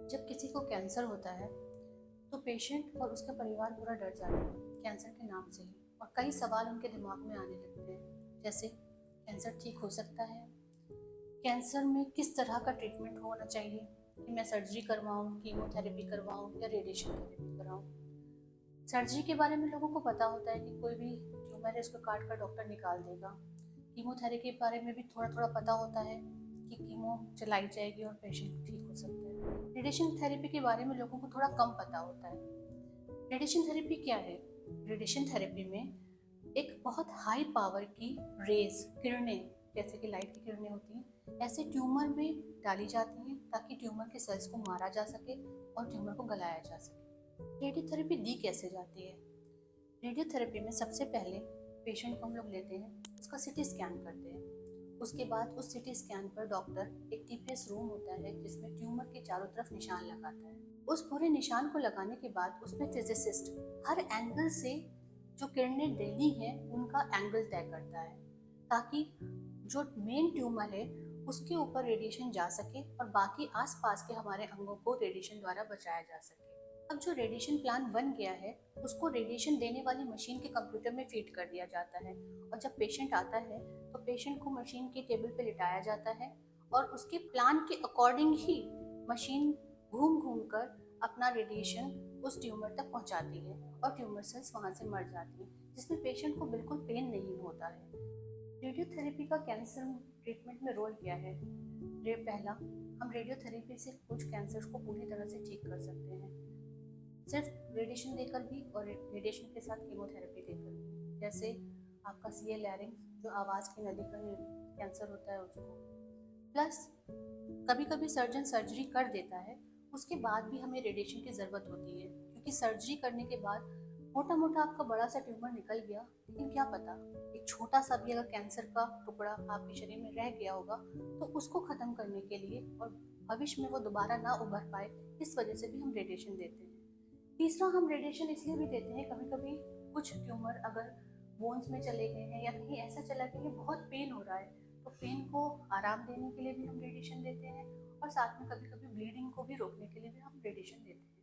जब किसी को कैंसर होता है तो पेशेंट और उसका परिवार पूरा डर जाता है कैंसर के नाम से ही, और कई सवाल उनके दिमाग में आने लगते हैं, जैसे कैंसर ठीक हो सकता है, कैंसर में किस तरह का ट्रीटमेंट होना चाहिए, कि मैं सर्जरी करवाऊँ, कीमोथेरेपी करवाऊँ या रेडिएशन थेरेपी कराऊँ। सर्जरी के बारे में लोगों को पता होता है कि कोई भी ट्यूमर है उसको काट कर डॉक्टर निकाल देगा। कीमोथेरेपी के बारे में भी थोड़ा थोड़ा पता होता है कि कीमो चलाई जाएगी और पेशेंट ठीक हो सकता है। रेडिएशन थेरेपी के बारे में लोगों को थोड़ा कम पता होता है। रेडिएशन थेरेपी क्या है? रेडिएशन थेरेपी में एक बहुत हाई पावर की रेज, किरणें, जैसे कि लाइट की किरणें होती हैं, ऐसे ट्यूमर में डाली जाती हैं ताकि ट्यूमर के सेल्स को मारा जा सके और ट्यूमर को गलाया जा सके। रेडियोथेरेपी दी कैसे जाती है? रेडियोथेरेपी में सबसे पहले पेशेंट को हम लोग लेते हैं, उसका सिटी स्कैन करते हैं। उसके बाद उस सिटी स्कैन पर डॉक्टर एक टीपीएस रूम होता है जिसमें ट्यूमर के चारों तरफ निशान लगाता है। उस पूरे निशान को लगाने के बाद उसमें फिजिसिस्ट हर एंगल से जो किरणें डेली हैं उनका एंगल तय करता है ताकि जो मेन ट्यूमर है उसके ऊपर रेडिएशन जा सके और बाकी आसपास के हमारे अंगों को रेडिएशन द्वारा बचाया जा सके। अब जो रेडिएशन प्लान बन गया है उसको रेडिएशन देने वाली मशीन के कंप्यूटर में फीड कर दिया जाता है, और जब पेशेंट आता है तो पेशेंट को मशीन के टेबल पर लिटाया जाता है और उसके प्लान के अकॉर्डिंग ही मशीन घूम घूम कर अपना रेडिएशन उस ट्यूमर तक पहुंचाती है और ट्यूमर सेल्स वहां से मर जाती हैं, जिसमें पेशेंट को बिल्कुल पेन नहीं होता है। रेडियोथेरेपी का कैंसर ट्रीटमेंट में रोल क्या है? पहला, हम रेडियोथेरेपी से कुछ कैंसर को पूरी तरह से ठीक कर सकते हैं, सिर्फ रेडिएशन देकर भी और रेडिएशन के साथ कीमोथेरेपी देकर भी। जैसे आपका सीए लैरिंग्स, जो आवाज़ की नली का कैंसर होता है उसको, प्लस कभी कभी सर्जन सर्जरी कर देता है, उसके बाद भी हमें रेडिएशन की ज़रूरत होती है, क्योंकि सर्जरी करने के बाद मोटा मोटा आपका बड़ा सा ट्यूमर निकल गया, लेकिन क्या पता एक छोटा सा भी अगर कैंसर का टुकड़ा आपके शरीर में रह गया होगा तो उसको ख़त्म करने के लिए और भविष्य में वो दोबारा ना उभर पाए, इस वजह से भी हम रेडिएशन देते हैं। तीसरा, हम रेडिएशन इसलिए भी देते हैं, कभी कभी कुछ ट्यूमर अगर बोन्स में चले गए हैं या कहीं ऐसा चला गया कि बहुत पेन हो रहा है, तो पेन को आराम देने के लिए भी हम रेडिएशन देते हैं, और साथ में कभी कभी ब्लीडिंग को भी रोकने के लिए भी हम रेडिएशन देते हैं।